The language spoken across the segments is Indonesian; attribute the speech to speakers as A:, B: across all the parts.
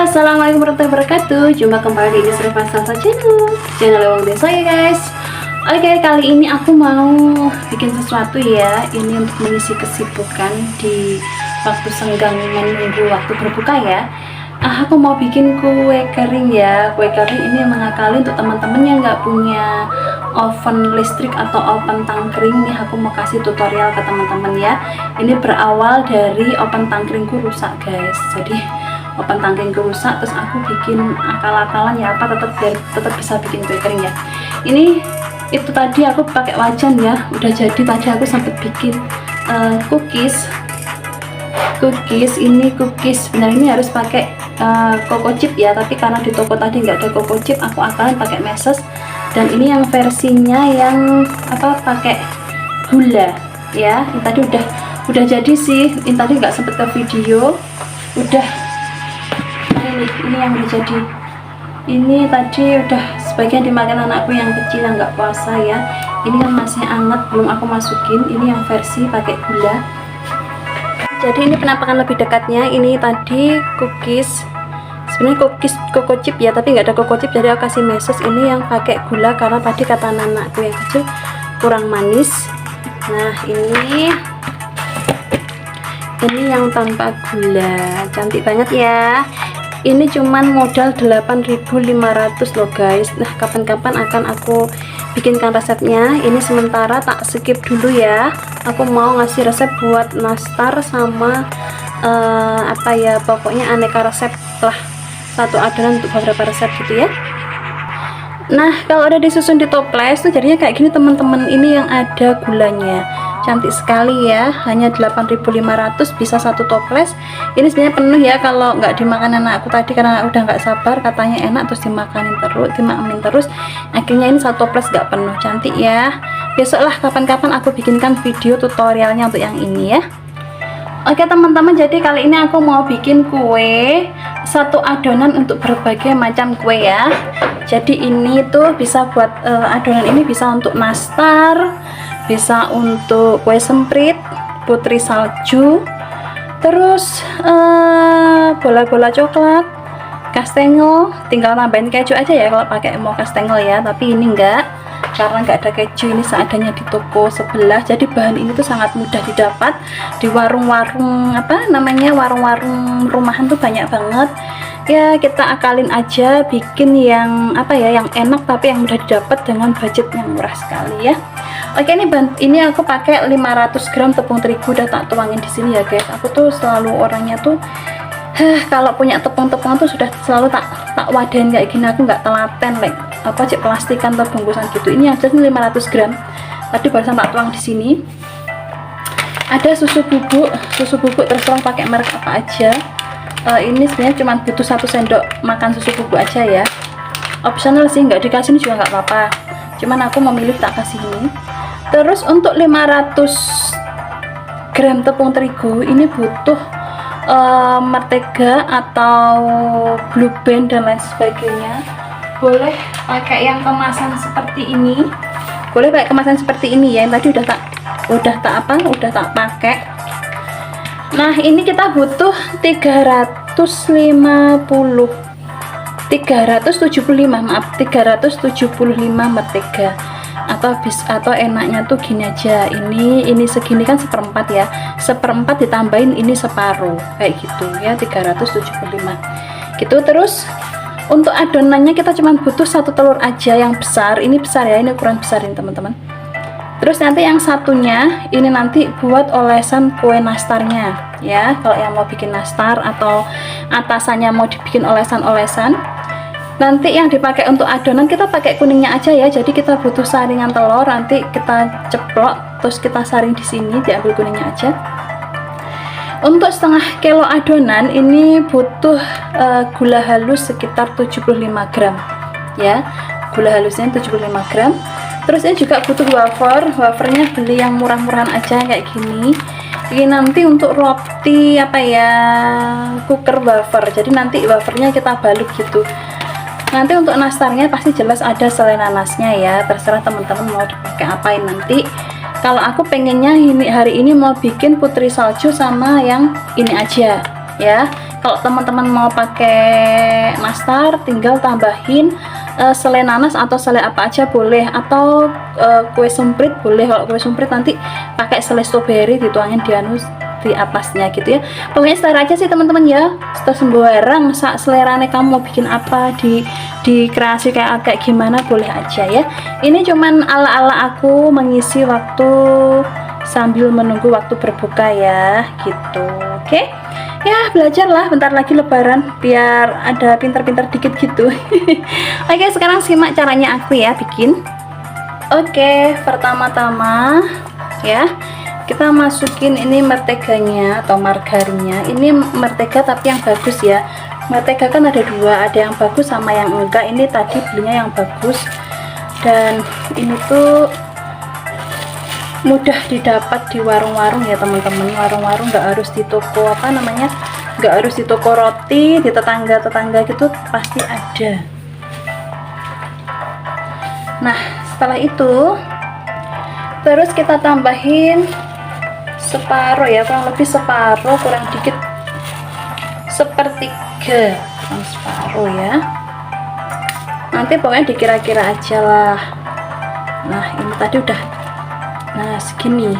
A: Assalamualaikum warahmatullahi wabarakatuh. Jumpa kembali di Sriva Salsa channel Lewang Desa ya guys. Oke, kali ini aku mau bikin sesuatu ya. Ini untuk mengisi kesibukan di waktu senggang menunggu waktu berbuka ya. Aku mau bikin kue kering ya. Kue kering ini mengakali untuk teman-teman yang nggak punya oven listrik atau oven tangkring. Nih aku mau kasih tutorial ke teman-teman ya. Ini berawal dari oven tangkringku rusak guys. Jadi oven tangkringku rusak, terus aku bikin akal-akalan ya apa tetap bisa bikin kue kering ya. Ini itu tadi aku pakai wajan ya, udah jadi. Tadi aku sempat bikin cookies. Ini cookies sebenarnya ini harus pakai coco chip ya, tapi karena di toko tadi nggak ada coco chip, aku akalin pakai meses. Dan ini yang versinya yang pakai gula ya. Ini tadi udah jadi sih. Ini tadi nggak sempet ke video. Ini yang udah jadi. Ini tadi udah sebagian dimakan anakku yang kecil yang nggak puasa ya. Ini kan masih hangat, belum aku masukin. Ini yang versi pakai gula. Jadi ini penampakan lebih dekatnya. Ini tadi cookies, sebenarnya cookies coco chip ya, tapi nggak ada coco chip, jadi aku kasih meses. Ini yang pakai gula karena tadi kata anakku yang kecil kurang manis. Nah ini yang tanpa gula, cantik banget ya. Ini cuman modal 8.500 loh guys. Nah kapan-kapan akan aku bikinkan resepnya. Ini sementara tak skip dulu ya. Aku mau ngasih resep buat nastar sama pokoknya aneka resep lah, satu adonan untuk beberapa resep gitu ya. Nah kalau udah disusun di toples tuh jadinya kayak gini teman-teman. Ini yang ada gulanya, cantik sekali ya. Hanya 8.500 bisa satu toples. Ini sebenarnya penuh ya kalau nggak dimakan anakku tadi, karena udah nggak sabar katanya enak, terus dimakanin terus. Akhirnya ini satu toples nggak penuh. Cantik ya. Besok lah kapan-kapan aku bikinkan video tutorialnya untuk yang ini ya. Oke teman-teman, jadi kali ini aku mau bikin kue satu adonan untuk berbagai macam kue ya. Jadi ini tuh bisa buat adonan ini bisa untuk nastar, bisa untuk kue semprit, putri salju, terus bola-bola coklat, kastengel. Tinggal tambahin keju aja ya kalau pakai mau kastengel ya, tapi ini enggak, karena nggak ada keju. Ini seadanya di toko sebelah. Jadi bahan ini tuh sangat mudah didapat di warung-warung warung-warung rumahan tuh banyak banget ya. Kita akalin aja bikin yang yang enak tapi yang mudah didapat dengan budget yang murah sekali ya. Oke, ini aku pakai 500 gram tepung terigu, udah tak tuangin di sini ya guys. Aku tuh selalu orangnya tuh kalau punya tepung-tepung tuh sudah selalu tak wadain kayak gini. Aku nggak telaten cek plastikan atau bungkusan gitu. Ini yang jadi 500 gram tadi barusan tak tuang di sini. Ada susu bubuk terserah pakai merek apa aja. Ini sebenarnya cuma butuh 1 sendok makan susu bubuk aja ya, optional sih, nggak dikasih ini juga nggak apa-apa, cuman aku memilih tak kasih ini. Terus untuk 500 gram tepung terigu ini butuh mentega atau blue band dan lain sebagainya. Boleh pakai yang kemasan seperti ini, ya, yang tadi udah tak pakai. Nah ini kita butuh 375 mentega, atau enaknya tuh gini aja. Ini segini kan seperempat ya, seperempat ditambahin ini separuh kayak gitu ya, 375 gitu. Terus untuk adonannya kita cuma butuh 1 telur aja yang besar. Ini besar ya, ini ukuran besar ini teman-teman. Terus nanti yang satunya ini nanti buat olesan kue nastarnya ya. Kalau yang mau bikin nastar atau atasannya mau dibikin olesan-olesan, nanti yang dipakai untuk adonan kita pakai kuningnya aja ya. Jadi kita butuh saringan telur, nanti kita ceplok terus kita saring di sini, diambil kuningnya aja. Untuk setengah kilo adonan ini butuh gula halus sekitar 75 gram ya. Gula halusnya 75 gram. Terus ini juga butuh wafernya beli yang murah-murahan aja kayak gini. Ini nanti untuk roti cooker wafer. Jadi nanti wafernya kita balut gitu. Nanti untuk nastarnya pasti jelas ada selai nanasnya ya. Terserah teman-teman mau dipakai apain nanti. Kalau aku pengennya hari ini mau bikin putri salju sama yang ini aja ya. Kalau teman-teman mau pakai nastar, tinggal tambahin selai nanas atau selai apa aja boleh, atau kue semprit boleh. Kalau kue semprit nanti pakai selai stroberi dituangin di atasnya gitu ya. Pokoknya selera aja sih teman-teman ya, sembarang selerane kamu mau bikin apa, di kreasi kayak gimana boleh aja ya. Ini cuman ala-ala aku mengisi waktu sambil menunggu waktu berbuka ya gitu. Oke ya, belajarlah, bentar lagi lebaran biar ada pintar-pintar dikit gitu. Oke, sekarang simak caranya aku ya bikin. Oke, pertama-tama ya kita masukin ini menteganya atau margarinnya. Ini mentega tapi yang bagus ya. Mentega kan ada dua, ada yang bagus sama yang enggak. Ini tadi belinya yang bagus, dan ini tuh mudah didapat di warung-warung ya teman-teman. Warung-warung nggak harus di toko apa namanya, nggak harus di toko roti, di tetangga-tetangga gitu pasti ada. Nah setelah itu terus kita tambahin separuh ya, kurang lebih separuh, kurang dikit sepertiga, kurang separuh ya, nanti pokoknya dikira-kira aja lah. Nah ini tadi udah, nah segini,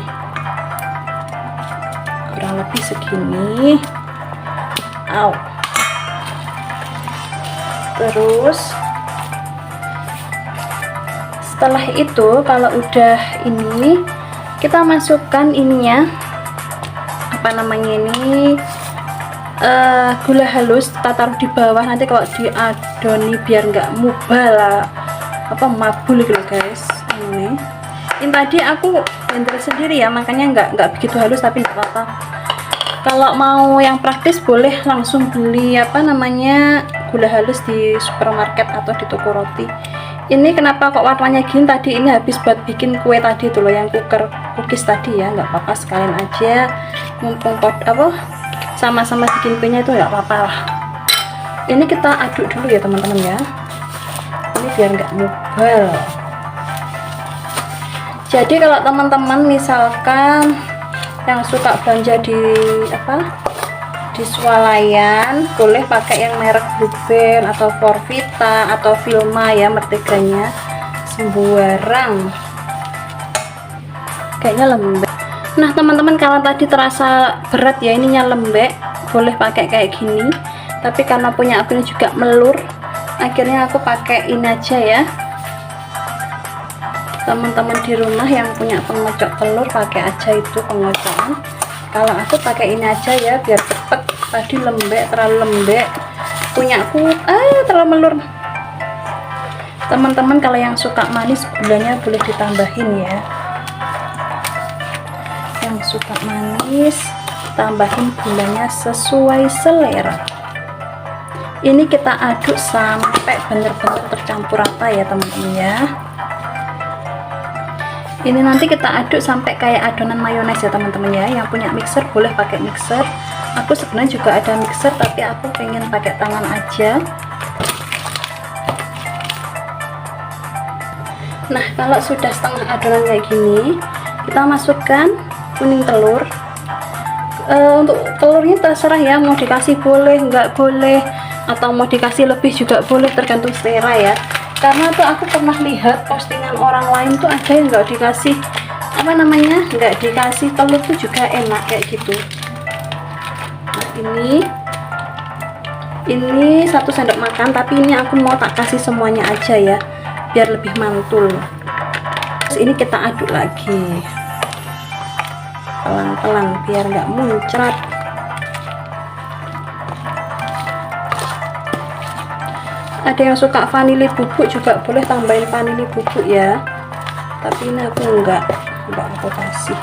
A: kurang lebih segini. Terus setelah itu kalau udah ini, kita masukkan ininya, apa namanya ini, gula halus, kita taruh di bawah. Nanti kalau diadoni biar nggak mubal apa mabul gitu guys. Ini tadi aku blender sendiri ya, makanya nggak begitu halus, tapi nggak apa-apa. Kalau mau yang praktis boleh langsung beli apa namanya gula halus di supermarket atau di toko roti. Ini kenapa kok warnanya gini, tadi ini habis buat bikin kue tadi tuh loh, yang cookies tadi ya. Nggak apa-apa, sekalian aja mumpung sama-sama bikin kuenya itu nggak apa-apa lah. Ini kita aduk dulu ya teman-teman ya, ini biar nggak mubal. Jadi kalau teman-teman misalkan yang suka belanja di swalayan, boleh pakai yang merek Blueband atau Forvita atau Vilma ya, menteganya sembarang, kayaknya lembek. Nah teman-teman, kalau tadi terasa berat ya, ininya lembek, boleh pakai kayak gini. Tapi karena punya aku ini juga melur, akhirnya aku pakai ini aja ya. Teman-teman di rumah yang punya pengocok telur, pakai aja itu pengocokan. Kalau aku pakai ini aja ya biar cepet. Tadi lembek, terlalu lembek punyaku, terlalu melur. Teman-teman kalau yang suka manis, gulanya boleh ditambahin ya. Yang suka manis tambahin gulanya sesuai selera. Ini kita aduk sampai benar-benar tercampur rata ya teman-teman ya. Ini nanti kita aduk sampai kayak adonan mayones ya teman-teman ya. Yang punya mixer boleh pakai mixer. Aku sebenarnya juga ada mixer, tapi aku pengen pakai tangan aja. Nah kalau sudah setengah adonan kayak gini, kita masukkan kuning telur. Untuk telurnya terserah ya, mau dikasih boleh, nggak boleh, atau mau dikasih lebih juga boleh, tergantung selera ya. Karena tuh aku pernah lihat postingan orang lain tuh ada yang nggak dikasih apa namanya, nggak dikasih telur tuh juga enak kayak gitu. Nah ini 1 sendok makan, tapi ini aku mau tak kasih semuanya aja ya biar lebih mantul. Terus ini kita aduk lagi pelan-pelan biar nggak muncrat. Ada yang suka vanili bubuk juga boleh tambahin vanili bubuk ya, tapi ini aku enggak aku kasih.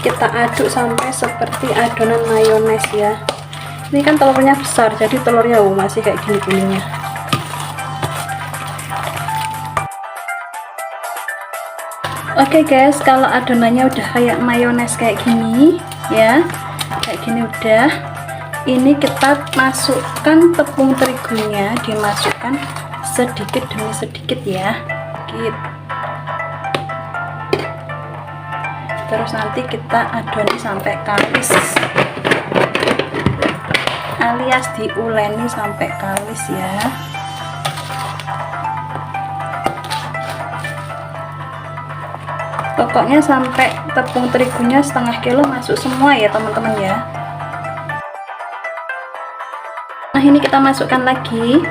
A: Kita aduk sampai seperti adonan mayones ya. Ini kan telurnya besar, jadi telurnya masih kayak gini kuningnya. Oke guys, kalau adonannya udah kayak mayones kayak gini ya, kayak gini udah, ini kita masukkan tepung terigunya, dimasukkan sedikit demi sedikit ya, gitu. terus nanti kita adoni sampai kalis, alias diuleni sampai kalis ya. Pokoknya sampai tepung terigunya setengah kilo masuk semua ya teman-teman ya. Nah ini kita masukkan lagi.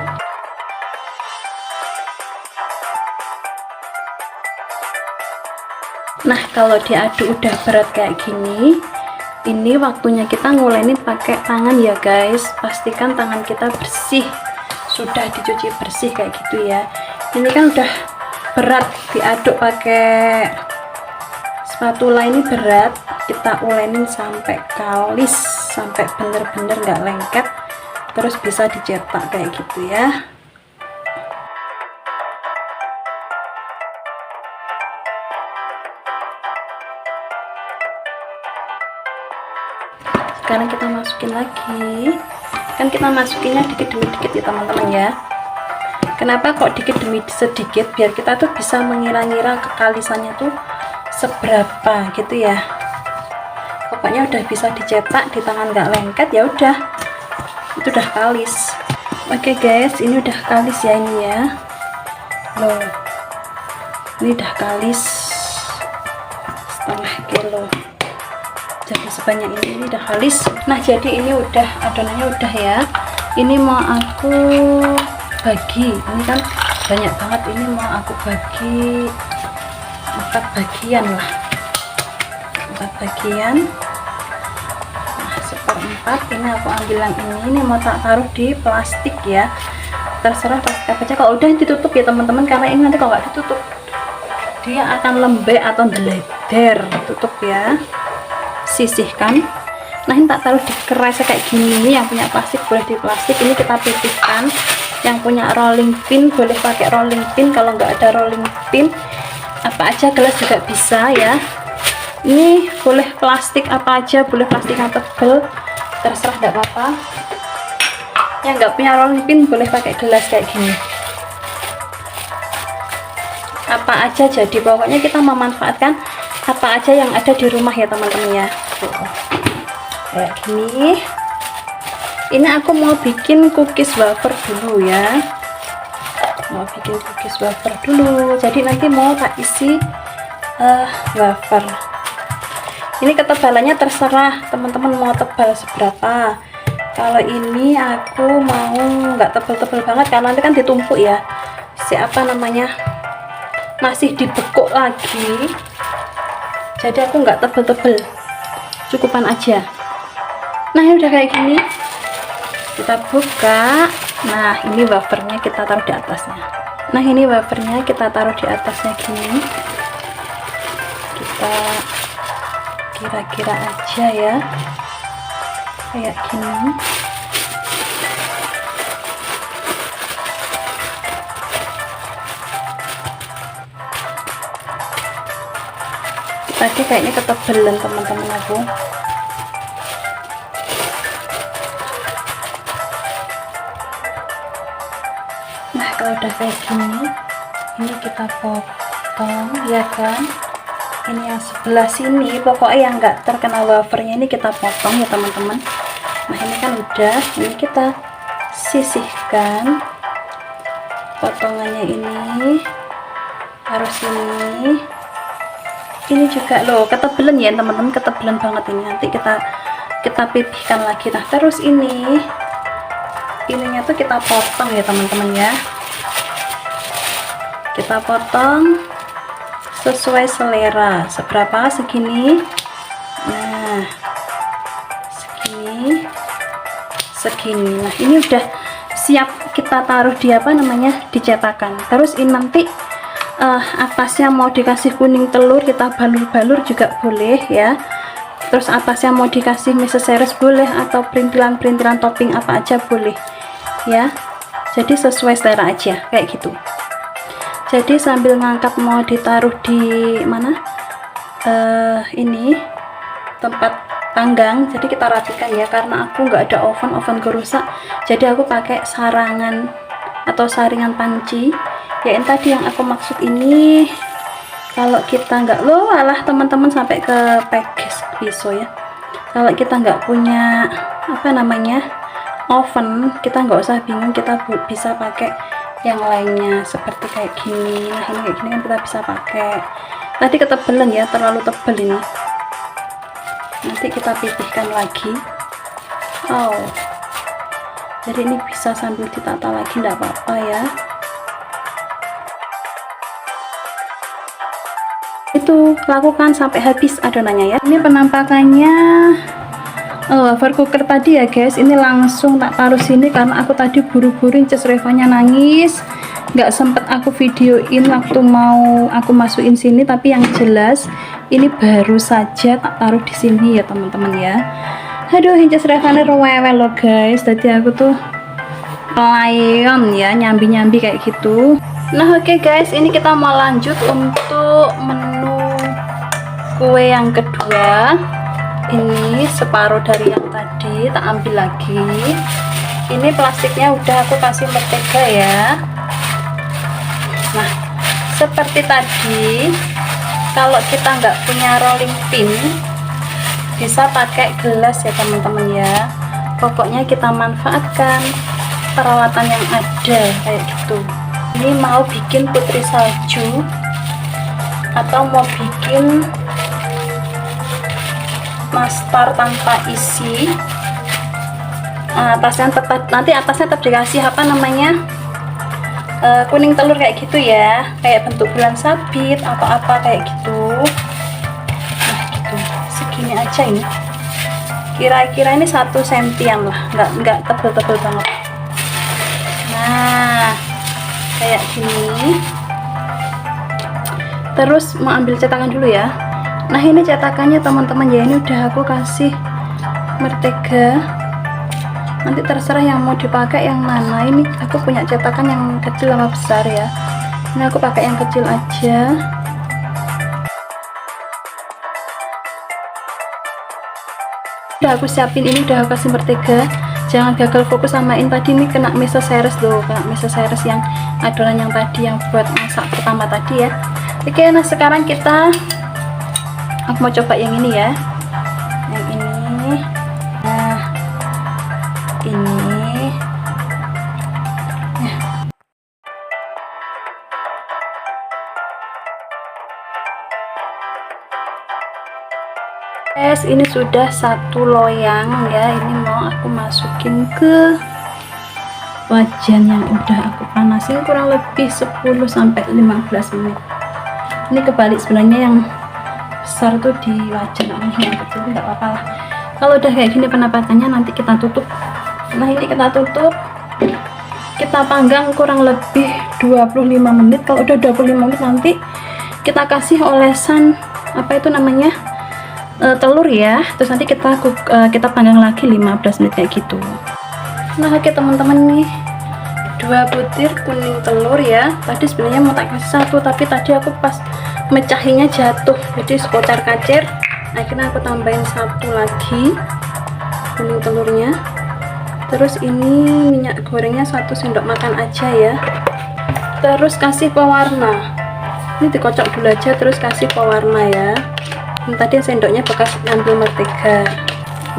A: Nah kalau diaduk udah berat kayak gini, ini waktunya kita nguleni pakai tangan ya guys. Pastikan tangan kita bersih, sudah dicuci bersih kayak gitu ya. Ini kan udah berat, diaduk pakai spatula ini berat, kita ulenin sampai kalis, sampai bener-bener nggak lengket, terus bisa dicetak kayak gitu ya. Sekarang kita masukin lagi, kan kita masukinnya dikit demi dikit ya teman-teman ya. Kenapa kok dikit demi sedikit? Biar kita tuh bisa mengira-ngira kekalisannya tuh seberapa gitu ya. Pokoknya udah bisa dicetak, di tangan nggak lengket ya udah, itu udah kalis. Oke guys, ini udah kalis ya ini ya. Loh, ini udah kalis setengah kilo. Jadi sebanyak ini udah kalis. Nah jadi ini udah adonannya udah ya. Ini mau aku bagi, ini kan banyak banget, ini mau aku bagi 4 bagian lah, 4 bagian. Nah, seperempat ini aku ambil yang ini mau tak taruh di plastik ya, terserah plastik apa aja. Kalau udah ditutup ya teman-teman, karena ini nanti kalau nggak ditutup dia akan lembek atau deleder. Tutup ya, sisihkan. Nah ini tak taruh di keras kayak gini. Yang punya plastik boleh di plastik, ini kita pipihkan. Yang punya rolling pin boleh pakai rolling pin, kalau nggak ada rolling pin apa aja, gelas juga bisa ya. Ini boleh plastik apa aja, boleh plastik yang tebal, terserah, nggak apa-apa. Yang nggak punya rolling pin boleh pakai gelas kayak gini, apa aja. Jadi pokoknya kita memanfaatkan apa aja yang ada di rumah ya teman-teman ya. Kayak gini. Ini aku mau bikin cookies wafer dulu ya, mau bikin cookies wafer dulu. Jadi nanti mau tak isi wafer. Ini ketebalannya terserah teman-teman mau tebal seberapa. Kalau ini aku mau nggak tebel-tebel banget, karena nanti kan ditumpuk ya, siapa namanya, masih dibekuk lagi. Jadi aku nggak tebel-tebel, cukupan aja. Nah ini udah kayak gini, kita buka. Nah ini wafernya kita taruh di atasnya. Nah ini wafernya kita taruh di atasnya gini. Kita kira-kira aja ya, kayak gini. Tadi kayaknya ketebelan teman-teman aku. Nah kalau udah kayak gini, ini kita potong ya kan. Ini yang sebelah sini, pokoknya yang nggak terkena wafernya ini kita potong ya teman-teman. Nah ini kan udah, ini kita sisihkan potongannya, ini harus ini juga loh, ketebelan ya teman-teman, ketebelan banget ini. Nanti kita pipihkan lagi. Nah terus ininya tuh kita potong ya teman-teman ya, kita potong sesuai selera, seberapa, segini. Nah segini. Nah ini udah siap kita taruh di apa namanya, dicetakan. Terus ini nanti atasnya mau dikasih kuning telur, kita balur-balur juga boleh ya. Terus atasnya mau dikasih meseseres boleh, atau perintilan-perintilan topping apa aja boleh ya. Jadi sesuai selera aja kayak gitu. Jadi sambil ngangkat mau ditaruh di mana, ini tempat panggang. Jadi kita rapikan ya, karena aku nggak ada oven gue rusak. Jadi aku pakai sarangan atau saringan panci ya. Ini tadi yang aku maksud, ini Kalau kita nggak, loh alah teman-teman sampai ke peges pisau ya. Kalau kita nggak punya apa namanya oven, kita nggak usah bingung, kita bisa pakai yang lainnya seperti kayak gini. Nah ini kayak gini kan kita bisa pakai. Tadi ketebelan ya, terlalu tebel ini, nanti kita pipihkan lagi. Oh, jadi ini bisa sambil ditata lagi, nggak apa-apa ya. Itu lakukan sampai habis adonannya ya. Ini penampakannya wafer cooker tadi ya guys. Ini langsung tak taruh sini karena aku tadi buru-buru, Cez Revanya nangis, nggak sempet aku videoin waktu mau aku masukin sini. Tapi yang jelas ini baru saja tak taruh di sini ya teman-teman ya. Aduh, Cez Revanya rewel loh guys. Tadi aku tuh pelayan ya, nyambi-nyambi kayak gitu. Nah oke guys, ini kita mau lanjut untuk menu kue yang kedua. Ini separuh dari yang tadi tak ambil lagi. Ini plastiknya udah aku kasih mentega ya. Nah seperti tadi, kalau kita nggak punya rolling pin bisa pakai gelas ya teman-teman ya. Pokoknya kita manfaatkan peralatan yang ada kayak gitu. Ini mau bikin putri salju atau mau bikin nastar tanpa isi, atasnya tetap, nanti atasnya tetap dikasih apa namanya kuning telur kayak gitu ya, kayak bentuk bulan sabit atau apa kayak gitu. Nah gitu, segini aja ini, kira-kira ini 1 sentian lah, nggak tebel-tebel banget. Nah kayak gini. Terus mau ambil cetakan dulu ya. Nah ini cetakannya teman-teman ya, ini udah aku kasih mentega. Nanti terserah yang mau dipakai yang mana. Ini aku punya cetakan yang kecil sama besar ya. Ini aku pakai yang kecil aja. Udah aku siapin, ini udah aku kasih mentega. Jangan gagal fokus samain tadi, ini kena mesoceres loh, kena mesoceres yang adonan yang tadi yang buat masak pertama tadi ya. Oke, nah sekarang aku mau coba yang ini ya, yang ini. Nah ini ya. Guys, ini sudah 1 loyang ya. Ini mau aku masukin ke wajan yang udah aku panasin kurang lebih 10-15 menit. Ini kebalik sebenarnya, yang besar tuh di wajan, ini yang kecil nggak apa-apa lah. Kalau udah kayak gini penampakannya, nanti kita tutup. Nah ini kita tutup, kita panggang kurang lebih 25 menit. Kalau udah 25 menit nanti kita kasih olesan apa itu namanya, telur ya. Terus nanti kita panggang lagi 15 menit kayak gitu. Nah oke teman-teman, nih 2 butir kuning telur ya. Tadi sebenarnya mau tak kasih 1, tapi tadi aku pas mecahinya jatuh, jadi sekocar-kacir. Akhirnya aku tambahin 1 lagi kuning telurnya. Terus ini minyak gorengnya 1 sendok makan aja ya. Terus kasih pewarna, ini dikocok dulu aja, terus kasih pewarna ya. Ini tadi sendoknya bekas ngambil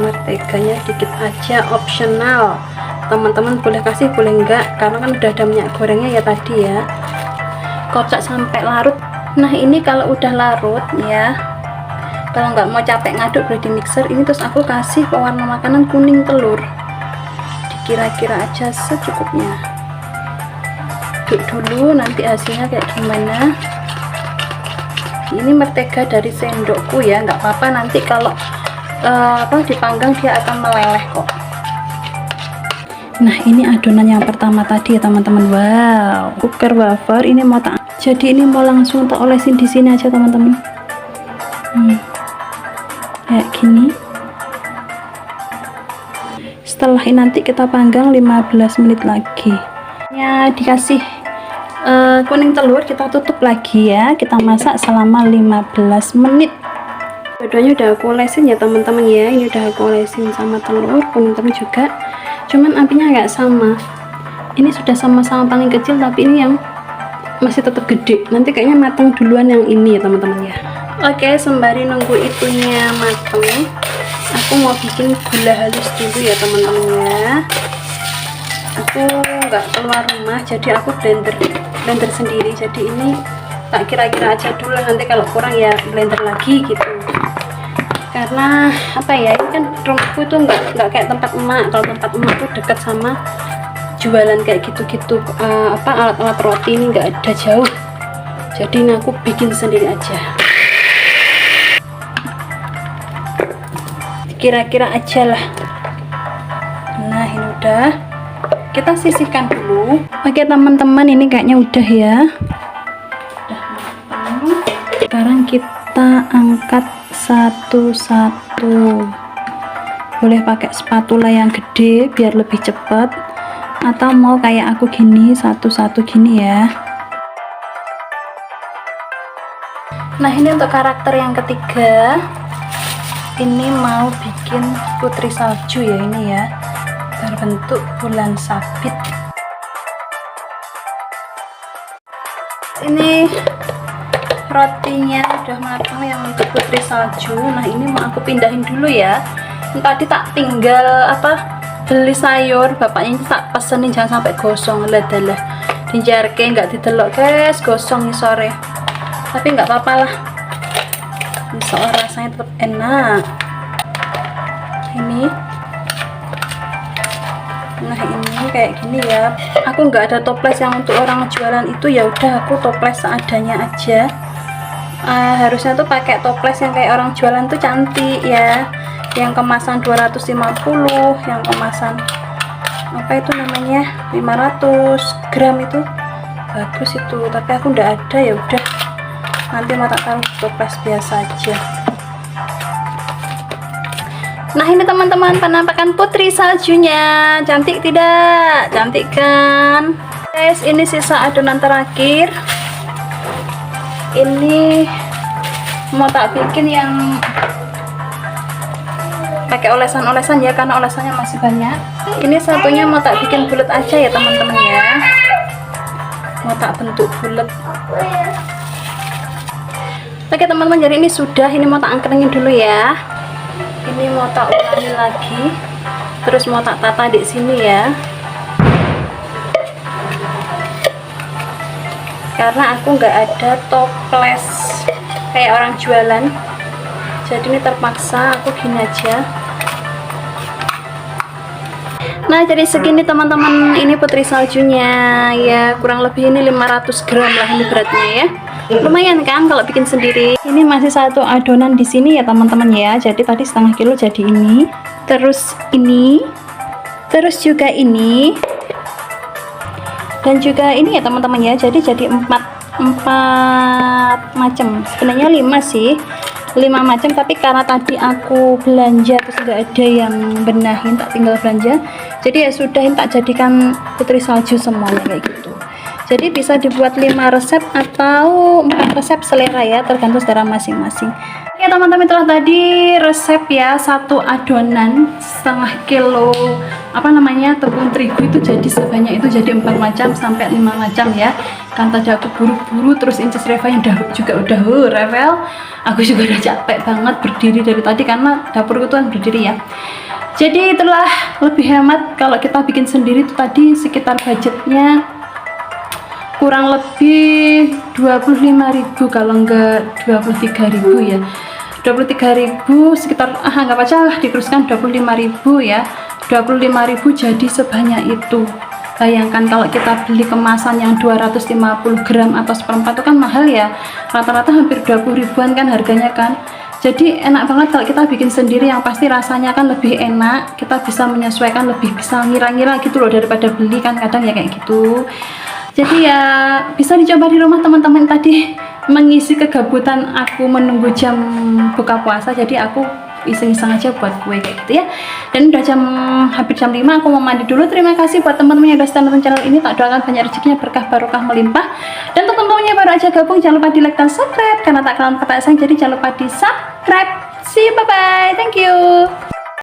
A: menteganya dikit aja, optional. Teman-teman boleh kasih boleh enggak, karena kan udah ada minyak gorengnya ya tadi ya. Kocok sampai larut. Nah ini kalau udah larut ya, kalau nggak mau capek ngaduk boleh di mixer ini. Terus aku kasih pewarna makanan kuning telur, dikira-kira aja secukupnya. Aduk dulu, nanti hasilnya kayak gimana. Ini mentega dari sendokku ya, nggak apa-apa, nanti kalau dipanggang dia akan meleleh kok. Nah ini adonan yang pertama tadi ya teman-teman. Wow, cooker wafer ini mau tak, jadi ini mau langsung tak olesin di sini aja teman-teman. Kayak gini. Setelah ini nanti kita panggang 15 menit lagi ya. Dikasih kuning telur, kita tutup lagi ya, kita masak selama 15 menit. Dua-duanya udah aku olesin ya teman-teman ya. Ini udah aku olesin sama telur, kuning telur juga, cuman apinya nggak sama. Ini sudah sama-sama paling kecil, tapi ini yang masih tetap gede. Nanti kayaknya matang duluan yang ini ya teman-teman ya. Oke, sembari nunggu itunya matang, aku mau bikin gula halus dulu ya teman-teman ya. Aku nggak keluar rumah, jadi aku blender sendiri. Jadi ini tak kira-kira aja dulu, nanti kalau kurang ya blender lagi gitu. Karena apa ya, ini kan rumahku itu nggak kayak tempat emak. Kalau tempat emak tuh dekat sama jualan kayak gitu-gitu, alat-alat roti, ini nggak ada, jauh. Jadi ini aku bikin sendiri aja, kira-kira aja lah. Nah ini udah, kita sisihkan dulu. Oke teman-teman, ini kayaknya udah ya, udah matang. Sekarang kita angkat satu-satu. Boleh pakai spatula yang gede biar lebih cepat, atau mau kayak aku gini, satu-satu gini ya. Nah ini untuk karakter yang ketiga, ini mau bikin putri salju ya, ini ya, berbentuk bulan sabit. Ini rotinya udah matang yang untuk putri salju. Nah ini mau aku pindahin dulu ya. Tadi tak tinggal beli sayur, bapaknya tak pesenin jangan sampai gosong. Ladalah dijarke nggak didelok guys, gosong nih sore. Tapi nggak apa-apa lah, soal rasanya tetap enak. Ini nah ini kayak gini ya. Aku nggak ada toples yang untuk orang jualan itu, ya udah aku toples seadanya aja. Harusnya tuh pakai toples yang kayak orang jualan tuh cantik ya, yang kemasan 250, yang kemasan apa itu namanya 500 gram itu bagus itu. Tapi aku nggak ada, ya udah nanti mau tak taruh toples biasa aja. Nah ini teman-teman penampakan putri saljunya, cantik tidak? Cantik kan guys. Ini sisa adonan terakhir. Ini mau tak bikin yang pakai olesan-olesan ya, karena olesannya masih banyak. Ini satunya mau tak bikin bulat aja ya teman-teman ya, mau tak bentuk bulat. Oke teman-teman, jadi ini sudah, ini mau tak angkringin dulu ya. Ini mau tak ulangi lagi, terus mau tak tata di sini ya. Karena aku nggak ada toples kayak orang jualan, jadi ini terpaksa aku gini aja. Nah jadi segini teman-teman, ini putri saljunya ya, kurang lebih ini 500 gram lah ini beratnya ya. Lumayan kan kalau bikin sendiri. Ini masih satu adonan di sini ya teman-teman ya. Jadi tadi setengah kilo jadi ini, terus ini, terus juga ini, dan juga ini ya teman-teman ya. Jadi empat macam, sebenarnya 5 sih, 5 macam. Tapi karena tadi aku belanja terus nggak ada yang benahin, tak tinggal belanja, jadi ya sudah, tak jadikan putri salju semuanya kayak gitu. Jadi bisa dibuat 5 resep atau 4 resep selera ya, tergantung selera masing-masing. Oke teman-teman, itulah tadi resep ya, satu adonan setengah kilo tepung terigu itu jadi sebanyak itu, jadi 4 macam sampai 5 macam ya. Kan tadi aku buru-buru, terus Inces Reva yang juga udah revel. Aku juga udah capek banget berdiri dari tadi karena dapurku tuh kan berdiri ya. Jadi itulah lebih hemat kalau kita bikin sendiri. Itu tadi sekitar budgetnya kurang lebih 25.000, kalau enggak 23.000 ya, 23.000 sekitar, anggap aja lah diteruskan 25.000 ya. 25.000 jadi sebanyak itu. Bayangkan kalau kita beli kemasan yang 250 gram atau seperempat itu kan mahal ya, rata-rata hampir 20 ribuan kan harganya kan. Jadi enak banget kalau kita bikin sendiri, yang pasti rasanya kan lebih enak, kita bisa menyesuaikan, lebih bisa ngira-ngira gitu loh daripada beli kan kadang ya kayak gitu. Jadi ya bisa dicoba di rumah teman-teman. Tadi mengisi kegabutan aku menunggu jam buka puasa, jadi aku iseng-iseng aja buat kue kayak gitu ya. Dan udah hampir jam 5, aku mau mandi dulu. Terima kasih buat teman-teman yang udah stay nonton channel ini, tak doakan banyak rezekinya, berkah barokah melimpah. Dan untuk teman-teman yang baru aja gabung, jangan lupa di like dan subscribe, karena tak kenal kata sayang, jadi jangan lupa di subscribe. See you, bye bye, thank you.